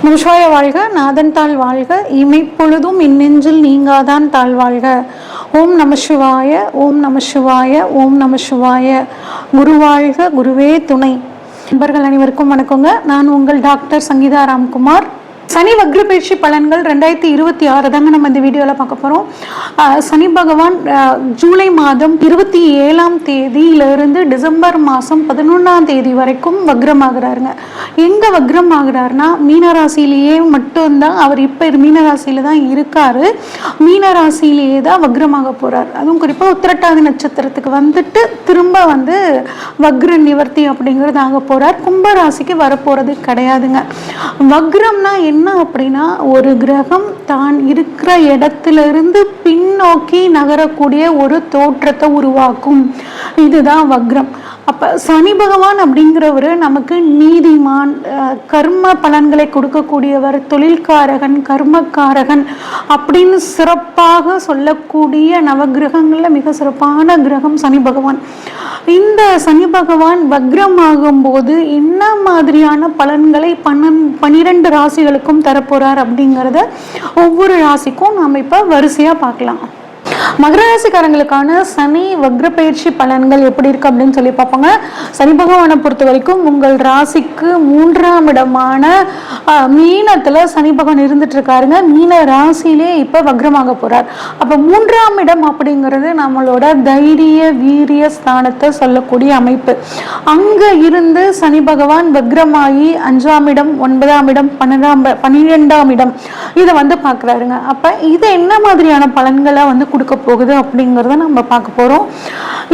நமசிவாய வாழ்க, நாதன் தாழ் வாழ்க, இமைப்பொழுதும் இன்னெஞ்சில் நீங்காதான் தாழ் வாழ்க. ஓம் நம சிவாய, ஓம் நம சிவாய, ஓம் நம சிவாய. குருவாழ்க, குருவே துணை. நண்பர்கள் அனைவருக்கும் வணக்கங்க. நான் உங்கள் டாக்டர் சங்கீதா ராம்குமார். சனி வக்ர பயிற்சி பலன்கள் 2026 தாங்க நம்ம இந்த வீடியோவில் பார்க்க போகிறோம். சனி பகவான் ஜூலை மாதம் 27ஆம் தேதியிலிருந்து டிசம்பர் மாதம் 11ஆம் தேதி வரைக்கும் வக்ரமாகிறாருங்க. எங்கே வக்ரம் ஆகிறாருன்னா மீனராசிலேயே மட்டும்தான். அவர் இப்போ மீனராசியில் தான் இருக்கார். மீனராசிலேயே தான் வக்ரமாக போகிறார். அதுவும் குறிப்பாக உத்திரட்டாதி நட்சத்திரத்துக்கு வந்துட்டு திரும்ப வக்ர நிவர்த்தி அப்படிங்கிறது ஆக போகிறார். கும்பராசிக்கு வரப்போகிறது கிடையாதுங்க. வக்ரம்னா என்ன அப்படின்னா, ஒரு கிரகம் தான் இருக்கிற இடத்திலிருந்து பின்னோக்கி நகரக்கூடிய ஒரு தோற்றத்தை உருவாக்கும். இதுதான் வக்ரம். அப்போ சனி பகவான் அப்படிங்கிறவர் நமக்கு நீதிமான், கர்ம பலன்களை கொடுக்கக்கூடியவர், தொழில்காரகன், கர்மக்காரகன் அப்படின்னு சிறப்பாக சொல்லக்கூடிய நவகிரகங்களில் மிக சிறப்பான கிரகம் சனி பகவான். இந்த சனி பகவான் வக்ரமாகும் போது என்ன மாதிரியான பலன்களை 12 ராசிகளுக்கும் தரப்போறார் அப்படிங்கிறத ஒவ்வொரு ராசிக்கும் நாம் இப்போ வரிசையாக பார்க்கலாம். மகர ராசிக்காரங்களுக்கான சனி வக்ர பயிற்சி பலன்கள் எப்படி இருக்கு அப்படின்னு சொல்லி பார்ப்பாங்க. சனி பகவானை பொறுத்த வரைக்கும் உங்கள் ராசிக்கு 3ஆம் இடமான மீனத்துல சனி பகவான் இருந்துட்டு இருக்காருங்க. மீன ராசியிலே இப்ப வக்ரமாக போறார். அப்ப 3ஆம் இடம் அப்படிங்கிறது நம்மளோட தைரிய வீரிய ஸ்தானத்தை சொல்லக்கூடிய அமைப்பு. அங்க இருந்து சனி பகவான் வக்ரமாகி 5ஆம் இடம், 9ஆம் இடம், 12ஆம் இடம் இதை பார்க்குறாருங்க. அப்ப இது என்ன மாதிரியான பலன்களை கொடுக்க போகுது அப்படிங்கிறத நம்ம பார்க்க போகிறோம்.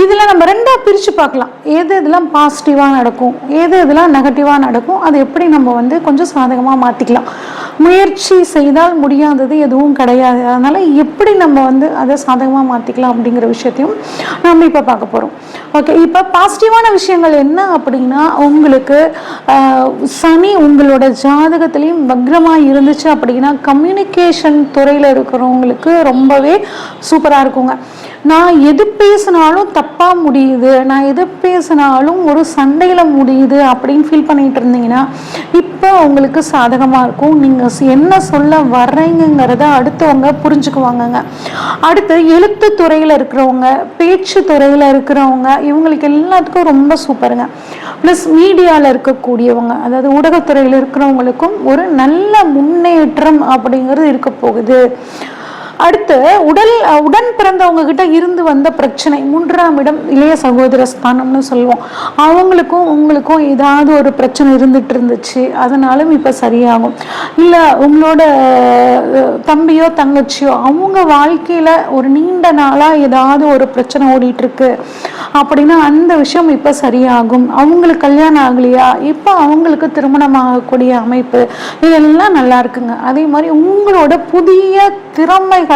இதில் நம்ம ரெண்டாக பிரித்து பார்க்கலாம். எது இதெல்லாம் பாசிட்டிவாக நடக்கும், எது இதெல்லாம் நெகட்டிவாக நடக்கும், அதை எப்படி நம்ம கொஞ்சம் சாதகமாக மாற்றிக்கலாம். முயற்சி செய்தால் முடியாதது எதுவும் கிடையாது. அதனால் எப்படி நம்ம அதை சாதகமாக மாற்றிக்கலாம் அப்படிங்கிற விஷயத்தையும் நம்ம இப்போ பார்க்க போகிறோம். ஓகே, இப்போ பாசிட்டிவான விஷயங்கள் என்ன அப்படின்னா, உங்களுக்கு சனி உங்களோட ஜாதகத்திலையும் வக்ரமாக இருந்துச்சு அப்படின்னா கம்யூனிகேஷன் துறையில் இருக்கிறவங்களுக்கு ரொம்பவே சூப்பராக இருக்குங்க. நான் எது பேசினாலும் தப்பாக முடியுது, நான் எது பேசினாலும் ஒரு சண்டையில் முடியுது அப்படின்னு ஃபீல் பண்ணிட்டு இருந்தீங்கன்னா இப்போ உங்களுக்கு சாதகமாக இருக்கும். நீங்கள் என்ன சொல்ல வர்றீங்கிறத அடுத்தவங்க புரிஞ்சுக்குவாங்கங்க. அடுத்து எழுத்து துறையில் இருக்கிறவங்க, பேச்சு துறையில் இருக்கிறவங்க, இவங்களுக்கு எல்லாத்துக்கும் ரொம்ப சூப்பருங்க. ப்ளஸ் மீடியாவில் இருக்கக்கூடியவங்க, அதாவது ஊடகத்துறையில் இருக்கிறவங்களுக்கும் ஒரு நல்ல முன்னேற்றம் அப்படிங்கிறது இருக்க போகுது. அடுத்து உடன் பிறந்தவங்க கிட்ட இருந்து வந்த பிரச்சனை, 3ஆம் இடம் இளைய சகோதர ஸ்தானம்னு சொல்லுவோம். அவங்களுக்கும் உங்களுக்கும் ஏதாவது ஒரு பிரச்சனை இருந்துட்டு இருந்துச்சு, அதனாலும் இப்போ சரியாகும். இல்லை உங்களோட தம்பியோ தங்கச்சியோ அவங்க வாழ்க்கையில் ஒரு நீண்ட நாளாக ஏதாவது ஒரு பிரச்சனை ஓடிட்டு இருக்கு அப்படின்னா அந்த விஷயம் இப்போ சரியாகும். அவங்களுக்கு கல்யாணம் ஆகலையா, இப்போ அவங்களுக்கு திருமணம் ஆகக்கூடிய அமைப்பு, இதெல்லாம் நல்லா இருக்குங்க. அதே மாதிரி உங்களோட புதிய திறமைகளை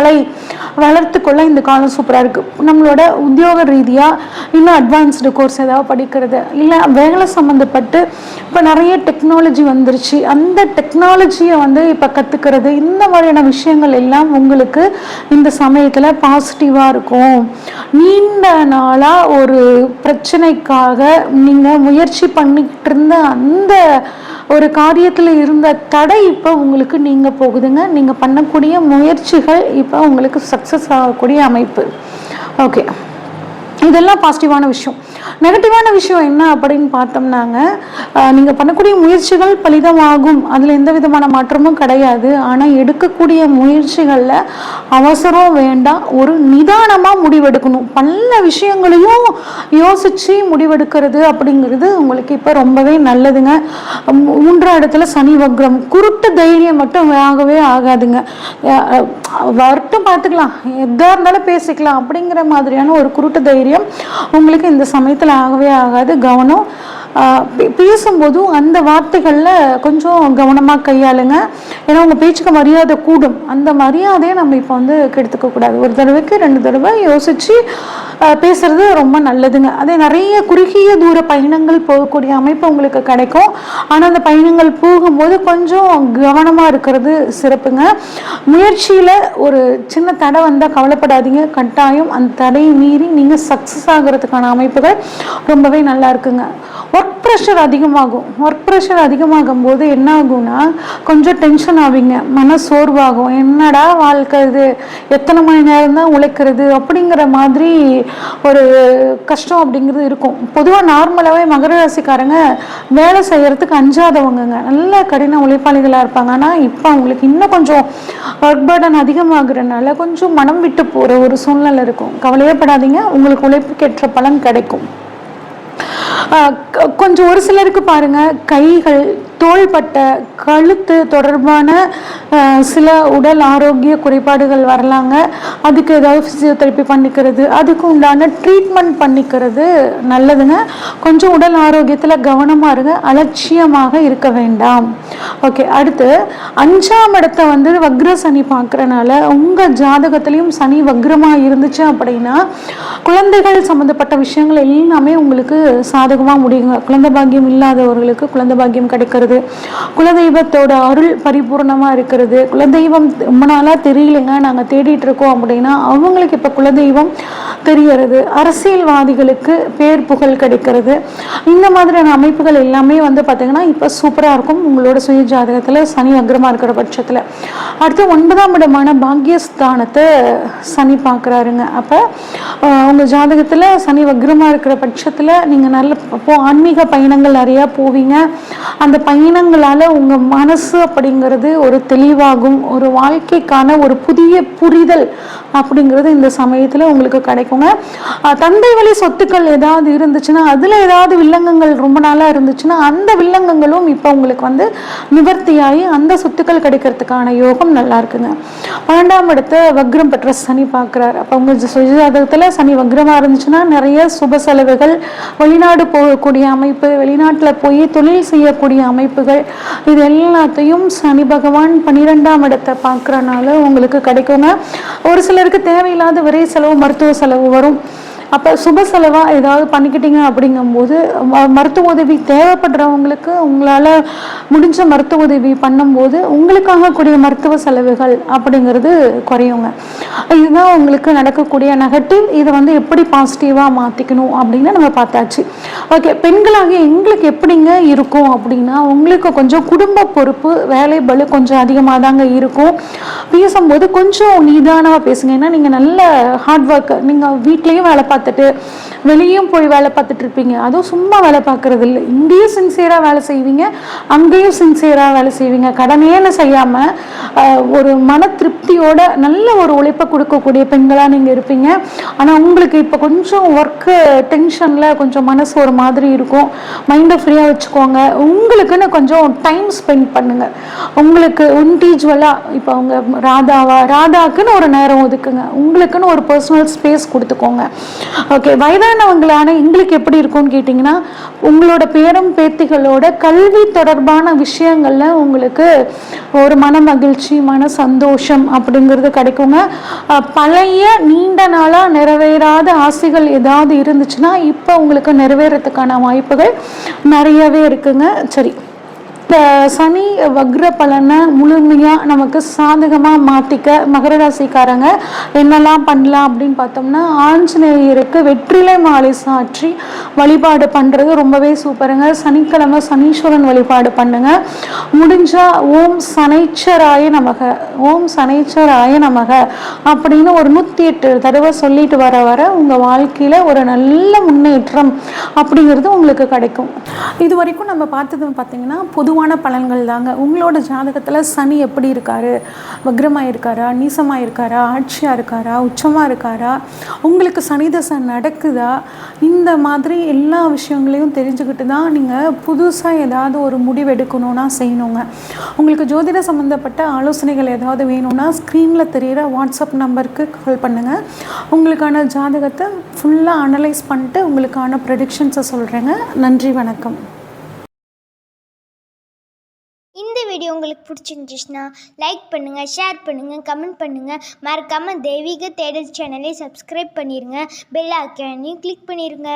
வளர்த்து கொள்ள இந்த காலம் சூப்பராக இருக்குது. நம்மளோட உத்தியோக ரீதியாக இன்னும் அட்வான்ஸ்டு கோர்ஸ் ஏதாவது படிக்கிறது, இல்லை வேலை சம்மந்தப்பட்டு இப்போ நிறைய டெக்னாலஜி வந்துருச்சு, அந்த டெக்னாலஜியை இப்போ கற்றுக்கிறது, இந்த மாதிரியான விஷயங்கள் எல்லாம் உங்களுக்கு இந்த சமயத்தில் பாசிட்டிவாக இருக்கும். நீண்ட நாளாக ஒரு பிரச்சனைக்காக நீங்கள் முயற்சி பண்ணிக்கிட்டு இருந்த அந்த ஒரு காரியத்தில் இருந்த தடை இப்போ உங்களுக்கு நீங்கள் போகுதுங்க. நீங்கள் பண்ணக்கூடிய முயற்சிகள் இப்போ உங்களுக்கு சக்ஸஸ் ஆகக்கூடிய அமைப்பு. ஓகே, இதெல்லாம் பாசிட்டிவான விஷயம். நெகட்டிவான விஷயம் என்ன அப்படின்னு பார்த்தோம்னாங்க, நீங்கள் பண்ணக்கூடிய முயற்சிகள் பலிதமாகும், அதில் எந்த விதமான மாற்றமும் கிடையாது. ஆனால் எடுக்கக்கூடிய முயற்சிகளில் அவசரம் வேண்டாம், ஒரு நிதானமாக முடிவெடுக்கணும். பல விஷயங்களையும் யோசித்து முடிவெடுக்கிறது அப்படிங்கிறது உங்களுக்கு இப்போ ரொம்பவே நல்லதுங்க. 3ஆம் இடத்துல சனி வக்ரம், குருட்டு தைரியம் மட்டும் ஆகவே ஆகாதுங்க. வரட்டும் பார்த்துக்கலாம், எதாக இருந்தாலும் பேசிக்கலாம் அப்படிங்கிற மாதிரியான ஒரு குருட்டு தைரியம் உங்களுக்கு இந்த சமயத்தில் ஆகவே ஆகாது. கவனம், பேசும்போதும் அந்த வார்த்தைகளில் கொஞ்சம் கவனமாக கையாளுங்க. ஏன்னா உங்கள் பேச்சுக்கு மரியாதை கூடும். அந்த மரியாதையை நம்ம இப்போ கெடுத்துக்க கூடாது. ஒரு தடவைக்கு 2 தடவை யோசித்து பேசுகிறது ரொம்ப நல்லதுங்க. அதே நிறைய குறுகிய தூர பயணங்கள் போகக்கூடிய அமைப்பு உங்களுக்கு கிடைக்கும். ஆனால் அந்த பயணங்கள் போகும்போது கொஞ்சம் கவனமாக இருக்கிறது சிறப்புங்க. முயற்சியில் ஒரு சின்ன தடை வந்தால் கவலைப்படாதீங்க, கட்டாயம் அந்த தடையை மீறி நீங்கள் சக்ஸஸ் ஆகிறதுக்கான அமைப்புகள் ரொம்பவே நல்லா இருக்குங்க. ஒர்க் ப்ரெஷர் அதிகமாகும் போது என்ன ஆகும்னா கொஞ்சம் டென்ஷன் ஆவீங்க, மன சோர்வாகும். என்னடா வாழ்க்கை இது, எத்தனை மணி நேரம் தான் உழைக்கிறது அப்படிங்கிற மாதிரி ஒரு கஷ்டம் அப்படிங்கிறது இருக்கும். பொதுவாக நார்மலாகவே மகர ராசிக்காரங்க வேலை செய்யறதுக்கு அஞ்சாதவங்கங்க, நல்ல கடின உழைப்பாளிகளாக இருப்பாங்க. ஆனால் இப்போ அவங்களுக்கு இன்னும் கொஞ்சம் ஒர்க் பர்டன் அதிகமாகிறதுனால கொஞ்சம் மனம் விட்டு போகிற ஒரு சூழ்நிலை இருக்கும். கவலையே படாதீங்க, உங்களுக்கு உழைப்புக்கேற்ற பலன் கிடைக்கும். கொஞ்சம் ஒரு சிலருக்கு பாருங்க, கைகள், தோள்பட்டை, கழுத்து தொடர்பான சில உடல் ஆரோக்கிய குறைபாடுகள் வரலாங்க. அதுக்கு ஏதாவது ஃபிசியோதெரப்பி பண்ணிக்கிறது, அதுக்கு உண்டான ட்ரீட்மெண்ட் பண்ணிக்கிறது நல்லதுங்க. கொஞ்சம் உடல் ஆரோக்கியத்தில் கவனமாக இருங்க, அலட்சியமாக இருக்க வேண்டாம். ஓகே, அடுத்து 5ஆம் இடத்தை வக்ர சனி பார்க்குறனால உங்கள் ஜாதகத்திலையும் சனி வக்ரமாக இருந்துச்சு அப்படின்னா குழந்தைகள் சம்மந்தப்பட்ட விஷயங்கள் எல்லாமே உங்களுக்கு சாதகமாக முடியுங்க. குழந்தை பாக்கியம் இல்லாதவர்களுக்கு குழந்தை பாக்கியம் கிடைக்கிறது, குலதெய்வத்தோட அருள் பரிபூர்ணமாக இருக்கிறது. குலதெய்வம் ரொம்ப நாளாக தெரியலைங்க, நாங்கள் தேடிட்டு இருக்கோம் அப்படின்னா அவங்களுக்கு இப்போ குலதெய்வம் தெரியறது. அரசியல்வாதிகளுக்கு பேர் புகழ் கிடைக்கிறது. இந்த மாதிரியான அமைப்புகள் எல்லாமே பார்த்தீங்கன்னா இப்போ சூப்பராக இருக்கும் உங்களோட சுய ஜாதகத்தில் சனி வக்ரமாக இருக்கிற பட்சத்தில். அடுத்து 9ஆம் இடமான பாக்கியஸ்தானத்தை சனி பார்க்குறாருங்க. அப்போ உங்கள் ஜாதகத்தில் சனி வக்ரமாக இருக்கிற பட்சத்தில் நீங்கள் நல்ல ஆன்மீக பயணங்கள் நிறையா போவீங்க. அந்த பயணங்களால் உங்கள் மனசு அப்படிங்கிறது ஒரு தெளிவாகும், ஒரு வாழ்க்கைக்கான ஒரு புதிய புரிதல் அப்படிங்கிறது இந்த சமயத்தில் உங்களுக்கு கிடைக்குங்க. தந்தை வழி சொத்துக்கள் ஏதாவது இருந்துச்சுன்னா, அதில் ஏதாவது வில்லங்கங்கள் ரொம்ப நாளாக இருந்துச்சுன்னா அந்த வில்லங்கங்களும் இப்போ உங்களுக்கு நிவர்த்தியாகி அந்த சொத்துக்கள் கிடைக்கிறதுக்கான யோகம் நல்லா இருக்குங்க. 12ஆம் இடத்தை வக்ரம் பெற்ற சனி பார்க்குறாரு. அப்போ உங்கள் சுயஜாதகத்தில் சனி வக்ரமாக இருந்துச்சுன்னா நிறைய சுப செலவுகள், வெளிநாடு போகக்கூடிய அமைப்பு, வெளிநாட்டில் போய் தொழில் செய்யக்கூடிய அமைப்புகள், இது எல்லாத்தையும் சனி பகவான் 12ஆம் இடத்தை பார்க்குறனால உங்களுக்கு கிடைக்குங்க. ஒரு சிலருக்கு தேவையில்லாத விரை செலவு, மருத்துவ செலவு வரும். அப்போ சுப செலவாக ஏதாவது பண்ணிக்கிட்டீங்க அப்படிங்கும்போது மருத்துவ உதவி தேவைப்படுறவங்களுக்கு உங்களால் முடிஞ்ச மருத்துவ உதவி பண்ணும்போது உங்களுக்காக கூடிய மருத்துவ செலவுகள் அப்படிங்கிறது குறையுங்க. இதுதான் உங்களுக்கு நடக்கக்கூடிய நெகட்டிவ். இதை எப்படி பாசிட்டிவாக மாற்றிக்கணும் அப்படின்னு நம்ம பார்த்தாச்சு. ஓகே, பெண்களாக எங்களுக்கு எப்படிங்க இருக்கும் அப்படின்னா உங்களுக்கு கொஞ்சம் குடும்ப பொறுப்பு, வேலை பளு கொஞ்சம் அதிகமாக தாங்க இருக்கும். பேசும்போது கொஞ்சம் நிதானமாக பேசுங்க. ஏன்னா நீங்கள் நல்ல ஹார்ட் ஒர்க், நீங்கள் வீட்லேயும் வேலை பார்த்துட்டு வெளியும் போய் வேலை பார்த்துட்டு இருப்பீங்க. அதுவும் சும்மா வேலை பார்க்கறது இல்லை, இங்கேயும் சின்சியராக வேலை செய்வீங்க, அங்கேயும் சின்சியராக வேலை செய்வீங்க. கடனேன்னு செய்யாமல் ஒரு மன திருப்தியோட நல்ல ஒரு உழைப்பை கொடுக்கக்கூடிய பெண்களாக நீங்கள் இருப்பீங்க. ஆனால் உங்களுக்கு இப்போ கொஞ்சம் ஒர்க்கு டென்ஷனில் கொஞ்சம் மனசு ஒரு மாதிரி இருக்கும். மைண்டை ஃப்ரீயாக வச்சுக்கோங்க. உங்களுக்குன்னு கொஞ்சம் டைம் ஸ்பெண்ட் பண்ணுங்க. உங்களுக்கு இண்டிவிஜுவலாக இப்போ அவங்க ராதாக்குன்னு ஒரு நேரம் ஒதுக்குங்க. உங்களுக்குன்னு ஒரு பர்சனல் ஸ்பேஸ் கொடுத்துக்கோங்க. ஓகே, வயதானவங்களான எங்களுக்கு எப்படி இருக்கும்னு கேட்டிங்கன்னா உங்களோட பேரம் பேத்திகளோட கல்வி தொடர்பான விஷயங்கள்ல உங்களுக்கு ஒரு மன மகிழ்ச்சி, மன சந்தோஷம் அப்படிங்கிறது கிடைக்குங்க. பழைய நீண்ட நாளாக நிறைவேறாத ஆசைகள் ஏதாவது இருந்துச்சுன்னா இப்போ உங்களுக்கு நிறைவேறதுக்கான வாய்ப்புகள் நிறையவே இருக்குங்க. சரி, சனி வக்ர பலனை முழுமையாக நமக்கு சாதகமாக மாற்றிக்க மகர ராசிக்காரங்க என்னெல்லாம் பண்ணலாம் அப்படின்னு பார்த்தோம்னா, ஆஞ்சநேயருக்கு வெற்றிலை மாலை சாற்றி வழிபாடு பண்ணுறது ரொம்பவே சூப்பருங்க. சனிக்கிழமை சனீஸ்வரன் வழிபாடு பண்ணுங்க. முடிஞ்சால் ஓம் சனைச்சராய நமக, ஓம் சனைச்சராய நமக அப்படின்னு ஒரு 108 தடவை சொல்லிட்டு வர உங்கள் வாழ்க்கையில் ஒரு நல்ல முன்னேற்றம் அப்படிங்கிறது உங்களுக்கு கிடைக்கும். இது வரைக்கும் நம்ம பார்த்தது பார்த்தீங்கன்னா பொதுவான பலன்கள் தாங்க. உங்களோட ஜாதகத்தில் சனி எப்படி இருக்காரு, வக்ரமாக இருக்காரா, நீசமாக இருக்காரா, ஆட்சியாக இருக்காரா, உச்சமாக இருக்காரா, உங்களுக்கு சனி தசை நடக்குதா, இந்த மாதிரி எல்லா விஷயங்களையும் தெரிஞ்சுக்கிட்டு தான் நீங்கள் புதுசாக ஏதாவது ஒரு முடிவு எடுக்கணும்னா செய்யணுங்க. உங்களுக்கு ஜோதிட சம்மந்தப்பட்ட ஆலோசனைகள் ஏதாவது வேணும்னா ஸ்க்ரீனில் தெரிகிற வாட்ஸ்அப் நம்பருக்கு கால் பண்ணுங்கள். உங்களுக்கான ஜாதகத்தை ஃபுல்லாக அனலைஸ் பண்ணிட்டு உங்களுக்கான ப்ரெடிக்ஷன்ஸை சொல்கிறேங்க. நன்றி, வணக்கம். இந்த வீடியோ உங்களுக்கு பிடிச்சிருந்துச்சுன்னா லைக் பண்ணுங்கள், ஷேர் பண்ணுங்கள், கமெண்ட் பண்ணுங்கள். மறக்காமல் தெய்வீக தேடல் சேனலை சப்ஸ்கிரைப் பண்ணிடுங்க. பெல் ஐக்கானையும் கிளிக் பண்ணிடுங்க.